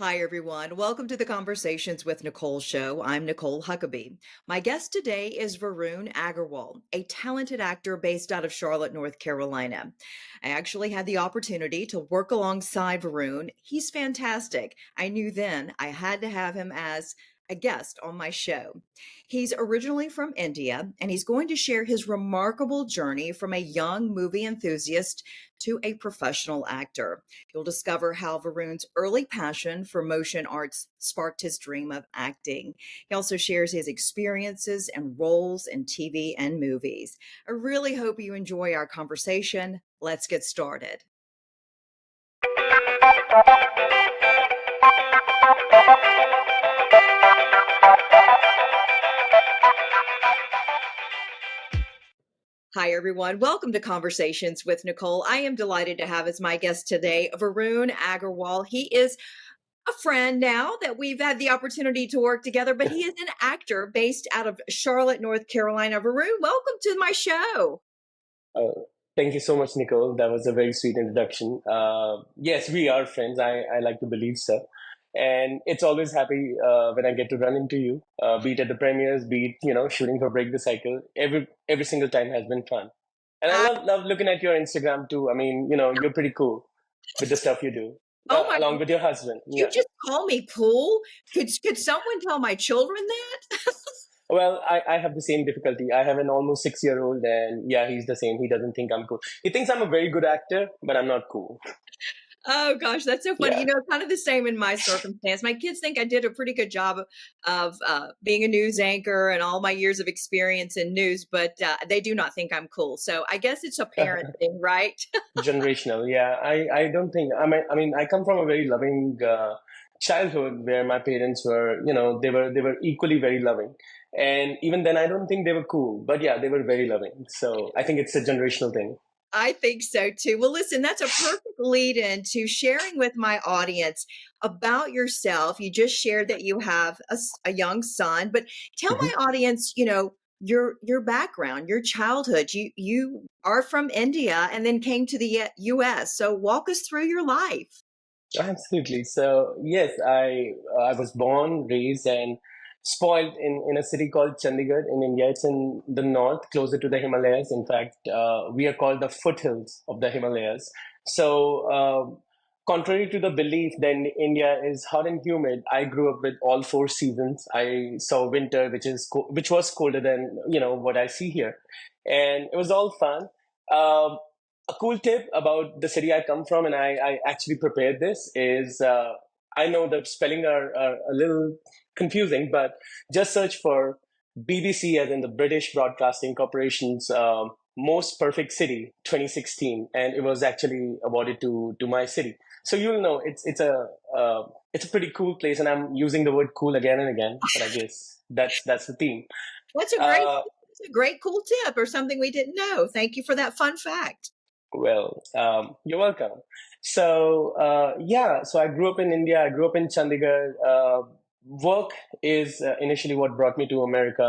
Hi, everyone. Welcome to the Conversations with Nicole Show. I'm Nicole Huckabee. My guest today is Varun Aggarwal, a talented actor based out of Charlotte, North Carolina. I actually had the opportunity to work alongside Varun. He's fantastic. I knew then I had to have him as a guest on my show. He's originally from India, and he's going to share his remarkable journey from a young movie enthusiast to a professional actor. You'll discover how Varun's early passion for motion arts sparked his dream of acting. He also shares his experiences and roles in TV and movies. I really hope you enjoy our conversation. Let's get started. Hi, everyone. Welcome to Conversations with Nicole. I am delighted to have as my guest today Varun Aggarwal. He is a friend now that we've had the opportunity to work together, but he is an actor based out of Charlotte, North Carolina. Varun, welcome to my show. Thank you so much, Nicole. That was a very sweet introduction. Yes, we are friends. I like to believe so. And it's always happy when I get to run into you, be it at the premieres, be it, shooting for Break the Cycle. Every single time has been fun. And I I, love looking at your Instagram too. I mean, you're pretty cool with the stuff you do, oh my, along with your husband. you Yeah. just call me cool? Could someone tell my children that? Well, I have the same difficulty. I have an almost 6 year old, and yeah, he's the same. He doesn't think I'm cool. He thinks I'm a very good actor, but I'm not cool. Oh gosh, that's so funny. Yeah. Kind of the same in my circumstance. My kids think I did a pretty good job of being a news anchor and all my years of experience in news, but they do not think I'm cool. So I guess it's a parent thing, right? Generational, yeah. I don't think, I mean, I come from a very loving childhood where my parents were, they were equally very loving. And even then, I don't think they were cool, but yeah, they were very loving. So I think it's a generational thing. I think so too. Well, listen, that's a perfect lead in to sharing with my audience about yourself. You just shared that you have a young son, but tell Mhm. my audience, your background, your childhood. You are from India and then came to the US. So walk us through your life. Absolutely. So yes, I was born, raised, and spoiled in a city called Chandigarh in India. It's in the north, closer to the Himalayas. In fact, we are called the foothills of the Himalayas. So, contrary to the belief that India is hot and humid, I grew up with all four seasons. I saw winter, which was colder than what I see here, and it was all fun. Um, a cool tip about the city I come from, and I actually prepared this, is I know the spelling are a little confusing, but just search for BBC, as in the British Broadcasting Corporation's Most Perfect City 2016, and it was actually awarded to my city. So you'll know it's a pretty cool place, and I'm using the word cool again and again, but I guess that's the theme. That's Uh, a great cool tip or something we didn't know. Thank you for that fun fact. Well, you're welcome. So, yeah, so I grew up in India. I grew up in Chandigarh. Work is initially what brought me to America.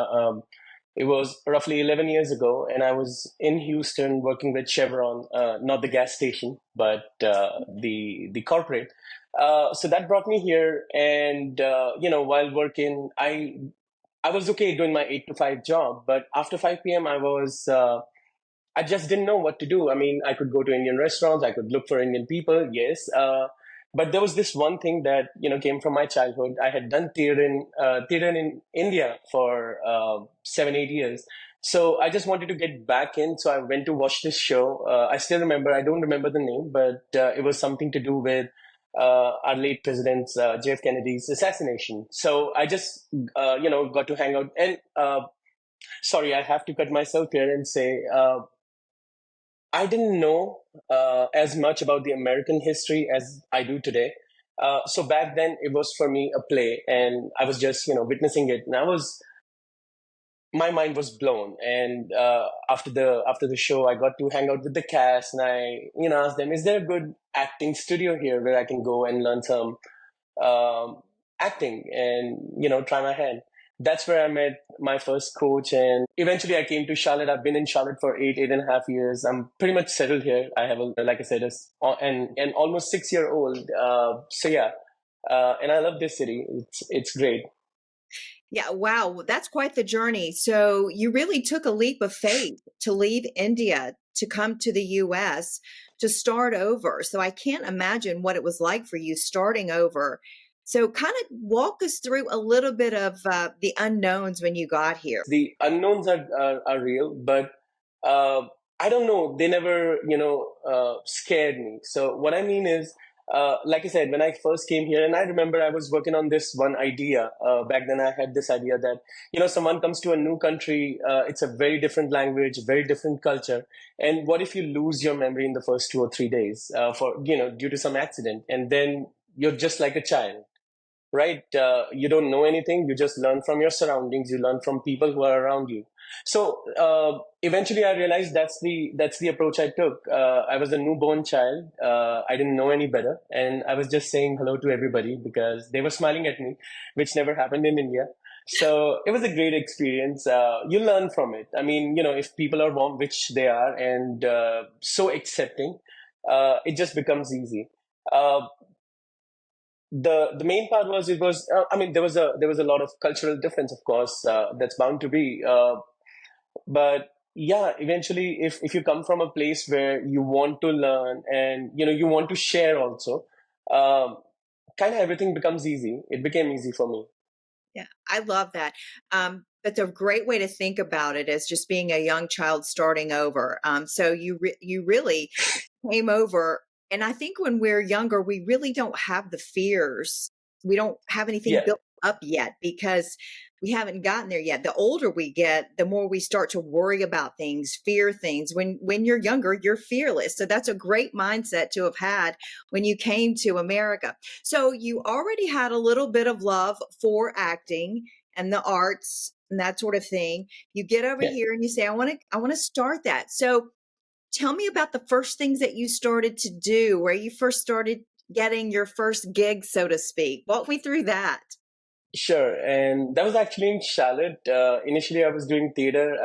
It was roughly 11 years ago, and I was in Houston working with Chevron, not the gas station, but the corporate. So that brought me here, and while working, I was okay doing my 8 to 5 job, but after 5 p.m., I just didn't know what to do. I mean, I could go to Indian restaurants, I could look for Indian people, yes. But there was this one thing that came from my childhood. I had done theater in India for 7 8 years, so I just wanted to get back in. So I went to watch this show. I still remember. I don't remember the name, but it was something to do with our late president's JF Kennedy's assassination. So I just got to hang out. And sorry, I have to cut myself here and say. I didn't know as much about the American history as I do today. So back then, it was for me a play, and I was just witnessing it, and my mind was blown. And after the show, I got to hang out with the cast, and I asked them, "Is there a good acting studio here where I can go and learn some um, acting and try my hand?" That's where I met my first coach, and eventually I came to Charlotte. I've been in Charlotte for 8 and a half years. I'm pretty much settled here. I have, like I said, an almost 6 year old. So yeah, and I love this city. It's great. Yeah, wow, well, that's quite the journey. So you really took a leap of faith to leave India to come to the US to start over. So I can't imagine what it was like for you starting over. So kind of walk us through a little bit of the unknowns when you got here. The unknowns are real, but uh, I don't know. They never, scared me. So what I mean is, like I said, when I first came here, and I remember I was working on this one idea. Back then, I had this idea that someone comes to a new country. It's a very different language, very different culture. And what if you lose your memory in the first 2 or 3 days for due to some accident, and then you're just like a child, right? You don't know anything. You just learn from your surroundings. You learn from people who are around you. So eventually, I realized that's the approach I took. I was a newborn child. I didn't know any better, and I was just saying hello to everybody because they were smiling at me, which never happened in India. So it was a great experience. You learn from it. I mean, if people are warm, which they are, and so accepting, it just becomes easy. Uh, the main part was it was I mean there was a lot of cultural difference, of course, that's bound to be, but yeah, eventually if you come from a place where you want to learn and you want to share also, um, kind of everything becomes easy. It became easy for me. Yeah, I love that. But the great way to think about it is just being a young child starting over. So you really came over, and I think when we're younger, we really don't have the fears. We don't have anything Yeah, built up yet because we haven't gotten there yet. The older we get, the more we start to worry about things, fear things. When you're younger, you're fearless. So that's a great mindset to have had when you came to America. So you already had a little bit of love for acting and the arts and that sort of thing. You get over yeah. here and you say, I want to start that. So tell me about the first things that you started to do, where you first started getting your first gig, so to speak. Walk me through that. Sure, and that was actually in Charlotte. Initially, I was doing theater.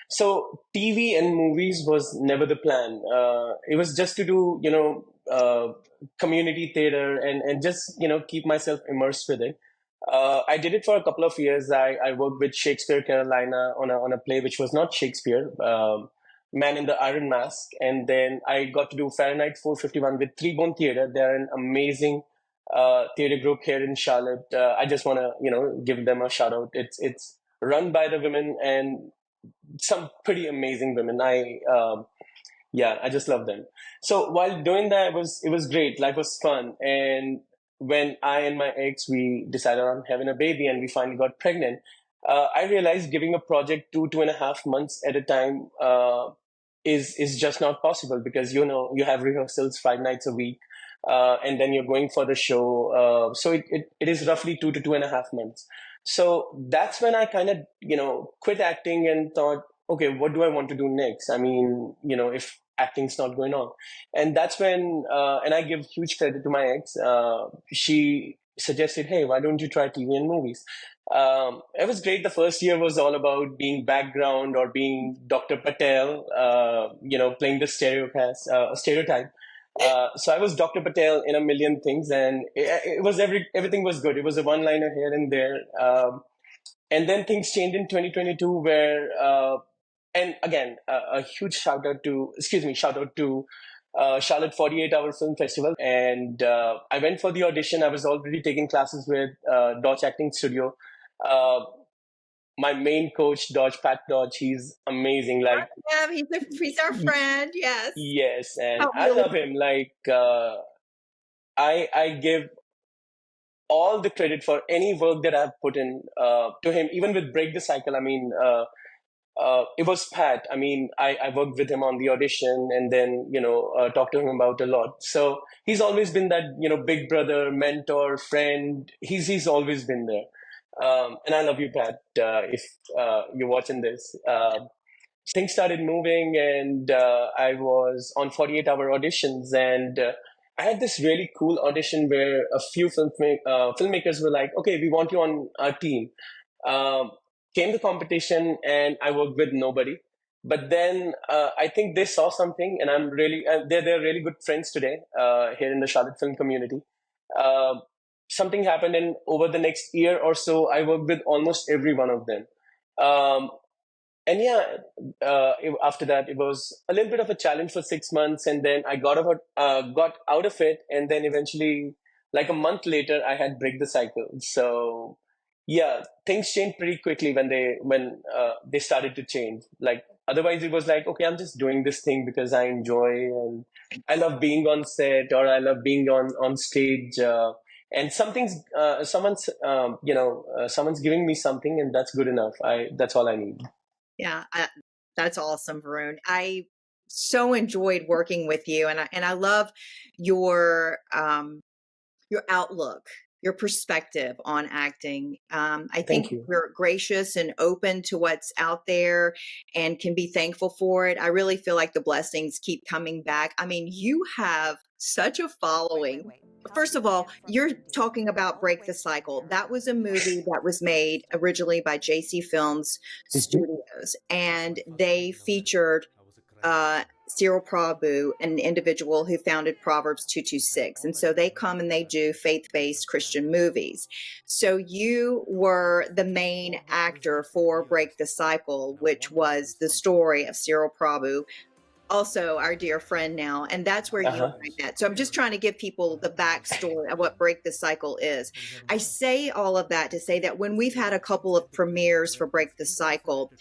So TV and movies was never the plan. It was just to do, community theater and just keep myself immersed with it. I did it for a couple of years. I worked with Shakespeare Carolina on a play which was not Shakespeare, Man in the Iron Mask, and then I got to do Fahrenheit 451 with Three Bone Theater. They're an amazing theater group here in Charlotte. I just want to give them a shout out. It's run by the women and some pretty amazing women. I just love them. So while doing that, it was great. Life was fun. And when I and my ex we decided on having a baby and we finally got pregnant, I realized giving a project 2.5 months at a time is just not possible because you have rehearsals 5 nights a week, and then you're going for the show. So it is roughly 2 to 2.5 months. So that's when I kind of quit acting and thought, okay, what do I want to do next? I mean, if acting's not going on. And that's when, and I give huge credit to my ex, she suggested, hey, why don't you try TV and movies? It was great. The first year was all about being background or being Dr. Patel, playing the stereotype. So I was Dr. Patel in a million things, and it was everything was good. It was a one-liner here and there. And then things changed in 2022 where and again a huge shout out to Charlotte 48 Hour Film Festival, and I went for the audition. I was already taking classes with Dodge Acting Studio. uh, my main coach, Pat Dodge, he's amazing, I like, am. He's our friend. Yes. yes, and Help me I a little. love him, like, I give all the credit for any work that I've put in to him, even with Break the Cycle. I mean, it was Pat. I mean, I worked with him on the audition and then, talked to him about a lot. So he's always been that, big brother, mentor, friend. He's always been there. And I love you, Pat, if you're watching this. Things started moving, and I was on 48 hour auditions, and I had this really cool audition where a few filmmakers were like, okay, we want you on our team. um, Came the competition, and I worked with nobody. But then I think they saw something, and they're really good friends today here in the Charlotte film community. Uh, something happened, and over the next year or so, I worked with almost every one of them. Um, and yeah, after that, it was a little bit of a challenge for 6 months, and then I got out of it, and then eventually, like a month later, I had break the cycle. So yeah, things changed pretty quickly when they started to change. Like otherwise, it was like, okay, I'm just doing this thing because I enjoy, and I love being on set, or I love being on stage. And someone's giving me something, and that's good enough. That's all I need. Yeah, that's awesome, Varun. I so enjoyed working with you, and I love your outlook, your perspective on acting. I think Thank you. we're gracious and open to what's out there and can be thankful for it. I really feel like the blessings keep coming back. I mean, you have such a following. First of all, you're talking about Break the Cycle. That was a movie that was made originally by JC Films Mhm. Studios, and they featured Cyril Prabhu, an individual who founded Proverbs 226. And so they come and they do faith based Christian movies. So you were the main actor for Break the Cycle, which was the story of Cyril Prabhu, also our dear friend now. And that's where you and Uh-huh. I met. So I'm just trying to give people the backstory of what Break the Cycle is. I say all of that to say that when we've had a couple of premieres for Break the Cycle,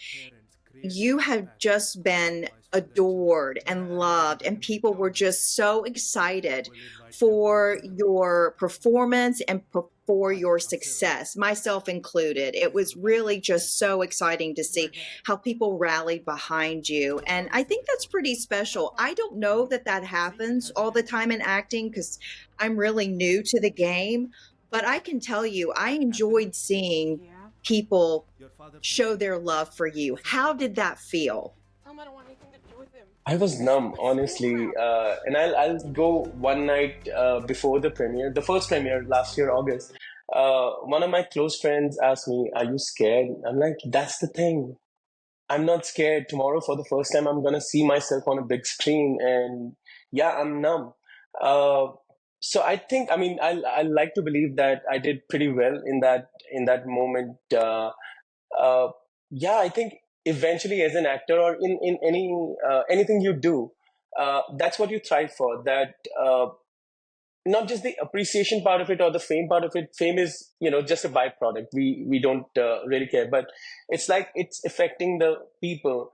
you have just been adored and loved, and people were just so excited for your performance and for your success, myself included. It was really just so exciting to see how people rallied behind you. And I think that's pretty special. I don't know that that happens all the time in acting because I'm really new to the game, but I can tell you, I enjoyed seeing people show their love for you. How did that feel? I was numb, honestly, and I'll go one night before the premiere, the first premiere last year, August. One of my close friends asked me, "Are you scared?" I'm like, "That's the thing. I'm not scared. Tomorrow, for the first time, I'm gonna see myself on a big screen, and yeah, I'm numb." Uh, so I think, I mean, I like to believe that I did pretty well in that moment. Uh, yeah, I think eventually, as an actor, or in anything you do, that's what you thrive for. That not just the appreciation part of it or the fame part of it. Fame is, just a byproduct. We don't really care, but it's like it's affecting the people.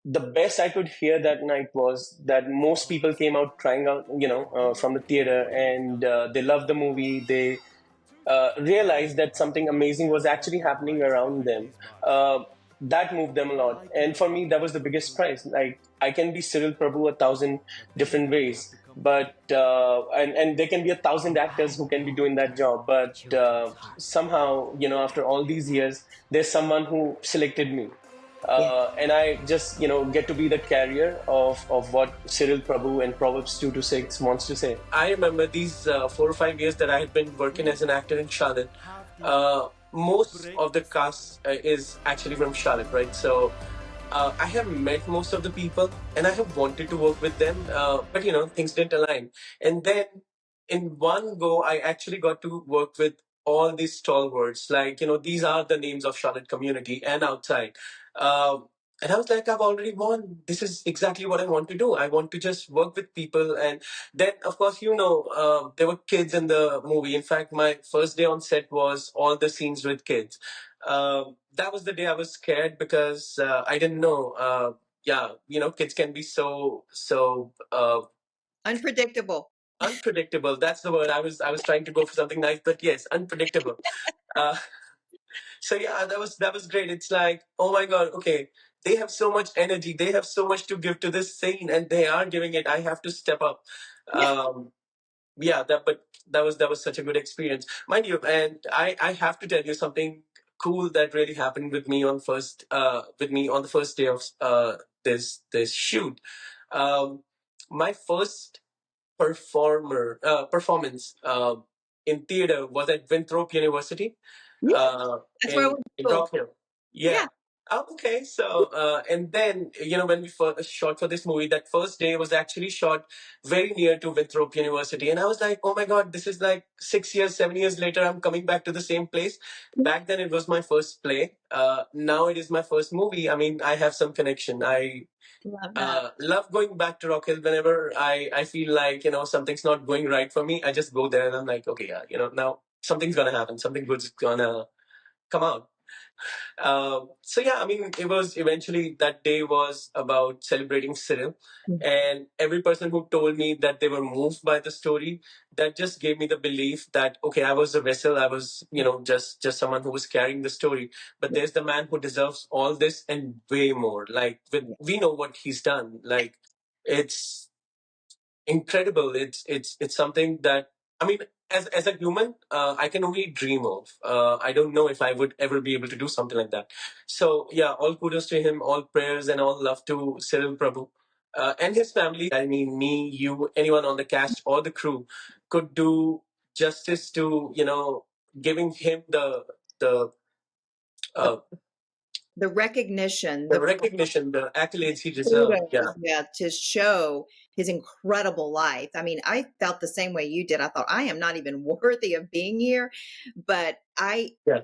The best I could hear that night was that most people came out crying out, from the theater, and they loved the movie. They realized that something amazing was actually happening around them. That moved them a lot. And for me, that was the biggest prize. Like, I can be Cyril Prabhu 1,000 different ways, but and there can be 1,000 actors who can be doing that job. But somehow, after all these years, there's someone who selected me. Yeah. And I just, get to be the carrier of what Cyril Prabhu and Proverbs 2 to 6 wants to say. I remember these 4 or 5 years that I had been working as an actor in Charlotte. Most of the cast is actually from Charlotte, right? So I have met most of the people, and I have wanted to work with them, but things didn't align. And then in one go, I actually got to work with all these stalwarts. Like, these are the names of Charlotte community and outside. Um, and I was like, I've already won. This is exactly what I want to do. I want to just work with people. And then, of course, there were kids in the movie. In fact, my first day on set was all the scenes with kids. That was the day I was scared because I didn't know. Yeah, kids can be so Unpredictable. unpredictable. That's the word. I was trying to go for something nice, but yes, unpredictable. Uh, so yeah, that was great. It's like, oh my god, okay, they have so much energy, they have so much to give to this scene, and they are giving it. I have to step up. Yeah. Um, yeah, but that was such a good experience, mind you. And I have to tell you something cool that really happened with me on the first day of this shoot. Um, my first performance in theater was at Winthrop University Yeah. That's where I in went to in school. Rock Hill. Yeah. Yeah. Oh, okay. So, and then, when we first shot for this movie, that first day was actually shot very near to Winthrop University. And I was like, oh my God, this is like 6 years, 7 years later, I'm coming back to the same place. Back then, it was my first play. Now it is my first movie. I mean, I have some connection. I Love that. love going back to Rock Hill whenever I feel like, something's not going right for me. I just go there and I'm like, okay, yeah, now something's going to happen. Something good's going to come out. So yeah, I mean, it was eventually that day was about celebrating Cyril, and every person who told me that they were moved by the story, that just gave me the belief that okay, I was a vessel, I was just someone who was carrying the story, but there's the man who deserves all this and way more. Like we know what he's done. Like it's incredible. It's something that I mean, as a human, I can only dream of. I don't know if I would ever be able to do something like that. So yeah, all kudos to him, all prayers and all love to Cyril Prabhu and his family. I mean, me, you, anyone on the cast or the crew could do justice to giving him the uh, The recognition, the the recognition, the accolades he deserved. kudos, Yeah. yeah, to show his incredible life. I mean, I felt the same way you did. I thought I am not even worthy of being here, but I Yeah.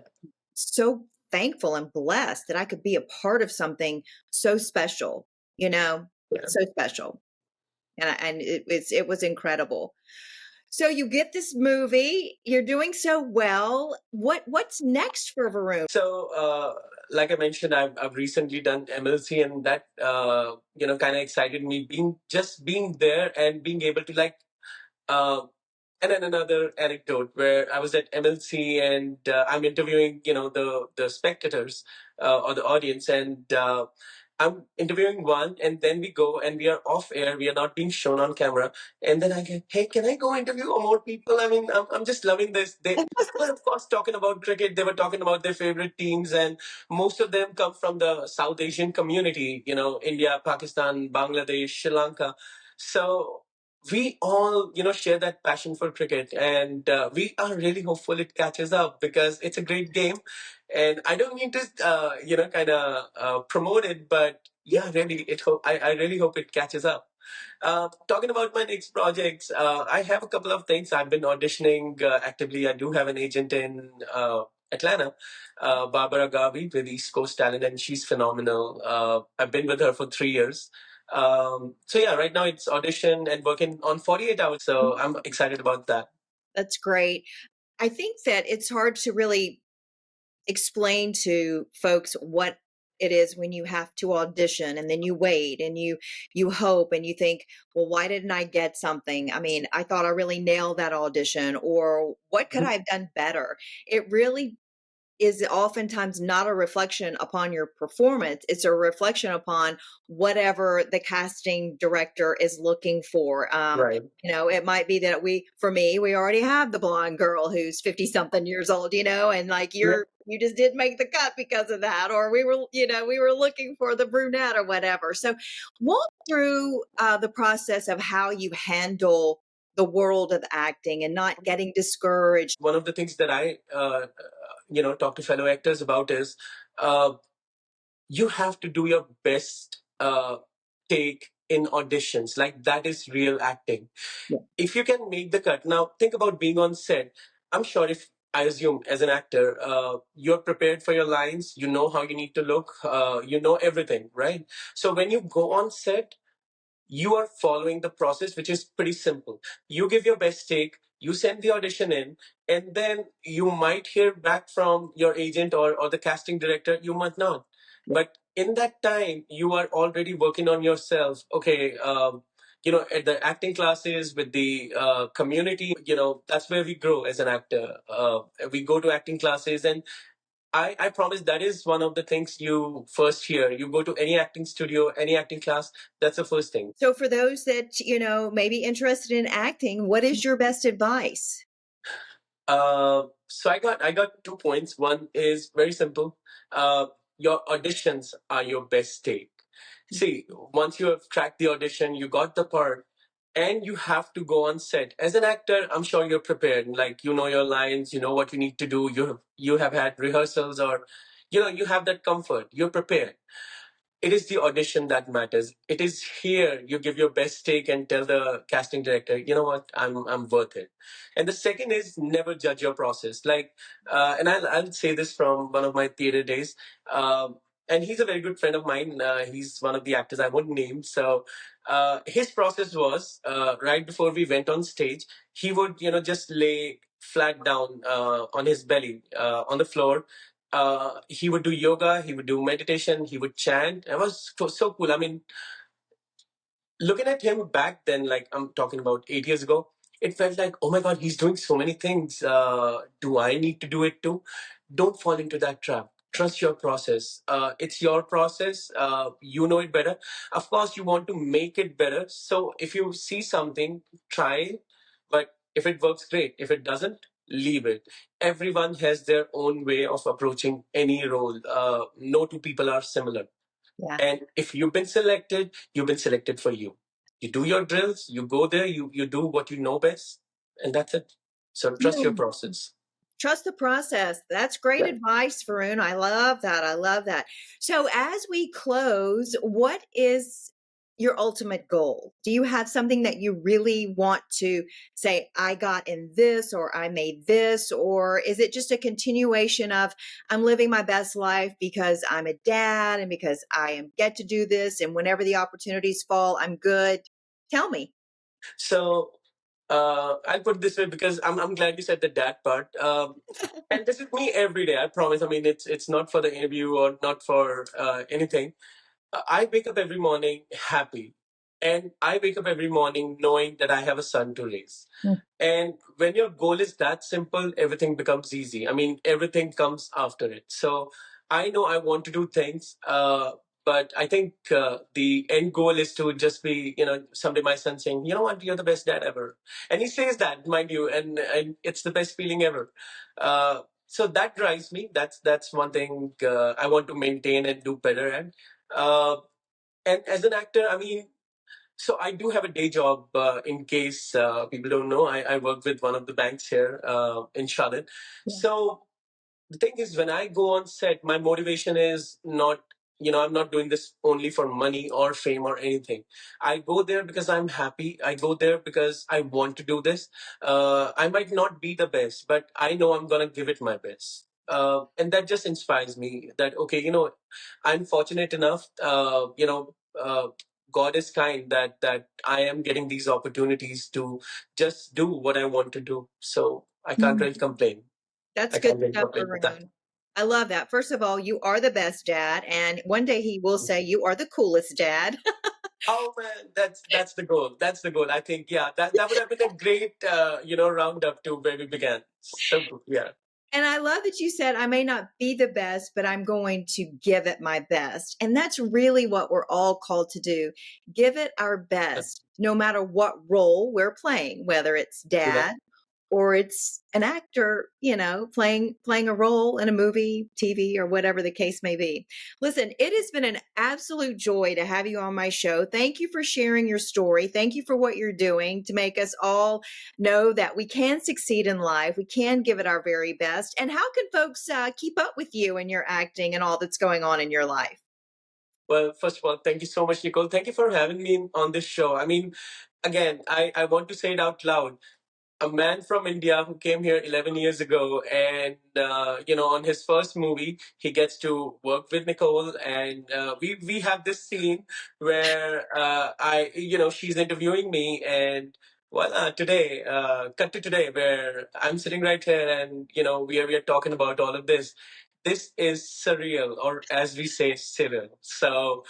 so thankful and blessed that I could be a part of something so special, you know, Yeah. so special. And it was incredible. So you get this movie, you're doing so well. What's next for Varun? So, like I mentioned, I've recently done MLC, and that kind of excited me. Being there and being able to uh, and then another anecdote where I was at MLC and I'm interviewing, the spectators or the audience, and I'm interviewing one, and then we go and we are off air. We are not being shown on camera, and then I get, hey, can I go interview more people? I mean, I'm just loving this. They were, of course, talking about cricket. They were talking about their favorite teams, and most of them come from the South Asian community. India, Pakistan, Bangladesh, Sri Lanka. So we all share that passion for cricket, and we are really hopeful it catches up because it's a great game, and I don't mean to kind of promote it, but yeah, really I really hope it catches up. Talking about my next projects, I have a couple of things. I've been auditioning actively. I do have an agent in Atlanta, Barbara Garvey with East Coast Talent, and she's phenomenal. I've been with her for 3 years. So yeah, right now it's audition and working on 48 hours. So I'm excited about that. That's great. I think that it's hard to really explain to folks what it is when you have to audition and then you wait and you hope and you think, well, why didn't I get something? I mean, I thought I really nailed that audition, or what could I have done better? It really is oftentimes not a reflection upon your performance. It's a reflection upon whatever the casting director is looking for. Right. It might be that for me, we already have the blonde girl who's 50 something years old, and like Yeah. you just didn't make the cut because of that, or we were looking for the brunette or whatever. So walk through the process of how you handle the world of acting and not getting discouraged. One of the things that I talk to fellow actors about is uh, you have to do your best take in auditions. Like that is real acting. Yeah. If you can make the cut. Now think about being on set. I'm sure if I assume as an actor, you're prepared for your lines, you know how you need to look, you know everything, right? So when you go on set, you are following the process, which is pretty simple. You give your best take, you send the audition in, and then you might hear back from your agent or the casting director, you might not. Yeah. But in that time, you are already working on yourself. Okay, at the acting classes with the community, that's where we grow as an actor. We go to acting classes, and I promise that is one of the things you first hear. You go to any acting studio, any acting class, that's the first thing. So for those that, may be interested in acting, what is your best advice? So I got 2 points. One is very simple. Uh, your auditions are your best take. See, once you have cracked the audition, you got the part, and you have to go on set. As an actor, I'm sure you're prepared. Like you know your lines, you know what you need to do. You have had rehearsals, or you have that comfort, you're prepared. It is the audition that matters. It is here you give your best take and tell the casting director, you know what, I'm worth it. And the second is never judge your process. Like, and I'll say this from one of my theater days. And he's a very good friend of mine. He's one of the actors I won't name. So his process was right before we went on stage, he would just lay flat down on his belly on the floor. He would do yoga, he would do meditation, he would chant. It was so cool. I mean, looking at him back then, like I'm talking about 8 years ago, it felt like, oh my God, he's doing so many things. Do I need to do it too? Don't fall into that trap. Trust your process. It's your process. You know it better. Of course, you want to make it better. So if you see something, try it. But if it works, great. If it doesn't, leave it. Everyone has their own way of approaching any role. No two people are similar. Yeah. And if you've been selected for you. You do your drills, you go there, you do what you know best, and that's it. So trust your process. Trust the process. That's great Yeah. advice, Varun. I love that. I love that. So, as we close, what is your ultimate goal? Do you have something that you really want to say, I got in this, or I made this? Or is it just a continuation of, I'm living my best life because I'm a dad and because I am get to do this, and whenever the opportunities fall, I'm good? Tell me. So I'll put it this way because I'm glad you said the dad part. And this is me every day. I promise. I mean, it's not for the interview or not for anything. I wake up every morning happy, and I wake up every morning knowing that I have a son to raise. And when your goal is that simple, everything becomes easy. I mean, everything comes after it. So I know I want to do things, but I think the end goal is to just be, someday my son saying, you know what, you're the best dad ever. And he says that, mind you, and it's the best feeling ever. So that drives me. That's one thing I want to maintain and do better at. Uh, and as an actor, I mean, so I do have a day job. In case people don't know, I work with one of the banks here in Charlotte. So the thing is, when I go on set, my motivation is not, I'm not doing this only for money or fame or anything. I go there because I'm happy. I go there because I want to do this. I might not be the best, but I know I'm going to give it my best. And that just inspires me that, okay, I'm fortunate enough, God is kind that I am getting these opportunities to just do what I want to do. So I can't really complain. That's I good can't really stuff, complain with that. Varun. I love that. First of all, you are the best dad, and one day he will say you are the coolest dad. Oh man, that's the goal. That's the goal. I think yeah, that would have been a great roundup to where we began. So good. Yeah. And I love that you said, I may not be the best, but I'm going to give it my best. And that's really what we're all called to do. Give it our best, no matter what role we're playing, whether it's Yeah. dad, or it's an actor, playing a role in a movie, TV, or whatever the case may be. Listen, it has been an absolute joy to have you on my show. Thank you for sharing your story. Thank you for what you're doing to make us all know that we can succeed in life. We can give it our very best. And how can folks keep up with you and your acting and all that's going on in your life? Well, first of all, thank you so much, Nicole. Thank you for having me on this show. I mean, again, I want to say it out loud. A man from India who came here 11 years ago, and on his first movie, he gets to work with Nicole, and we have this scene where she's interviewing me, and voila, today, cut to today, where I'm sitting right here, and we are talking about all of this. This is surreal, or as we say, surreal. So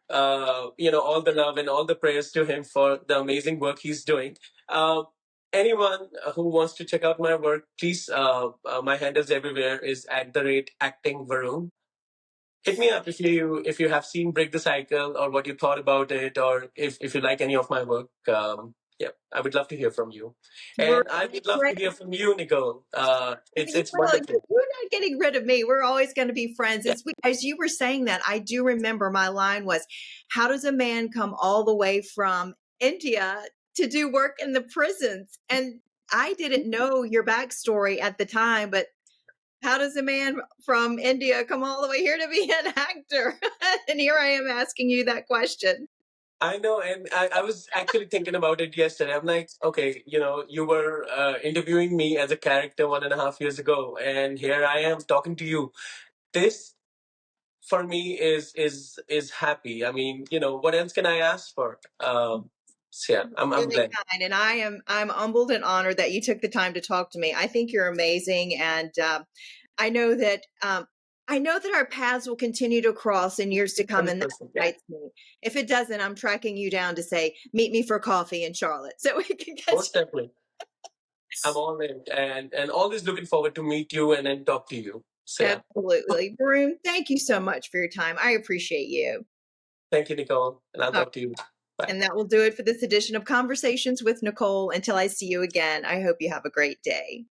all the love and all the prayers to him for the amazing work he's doing. Uh, Anyone who wants to check out my work, please, my handles everywhere is at the rate acting Varun. Hit me up if you have seen Break the Cycle or what you thought about it, or if you like any of my work. Yeah, I would love to hear from you, We're and I would love to hear from you, Nicole. It's Well, wonderful. you're not getting rid of me. We're always going to be friends. Yeah. As you were saying that, I do remember my line was, how does a man come all the way from India to do work in the prisons? And I didn't know your backstory at the time, but how does a man from India come all the way here to be an actor? And here I am asking you that question. I know, and I was actually thinking about it yesterday. I'm like, okay, you were interviewing me as a character 1.5 years ago, and here I am talking to you. This for me is happy. I mean, what else can I ask for? So yeah, I'm Really glad. kind, and I'm humbled and honored that you took the time to talk to me. I think you're amazing, and I know that I know that our paths will continue to cross in years to come, and that 100%. Yeah, excites me. If it doesn't, I'm tracking you down to say, meet me for coffee in Charlotte, so we can get most definitely. I'm all in, and always looking forward to meet you and then talk to you. So yeah, absolutely. Varun, thank you so much for your time. I appreciate you. thank you, Nicole, and I'll Uh, talk to you. Bye. and that will do it for this edition of Conversations with Nicole. Until I see you again, I hope you have a great day.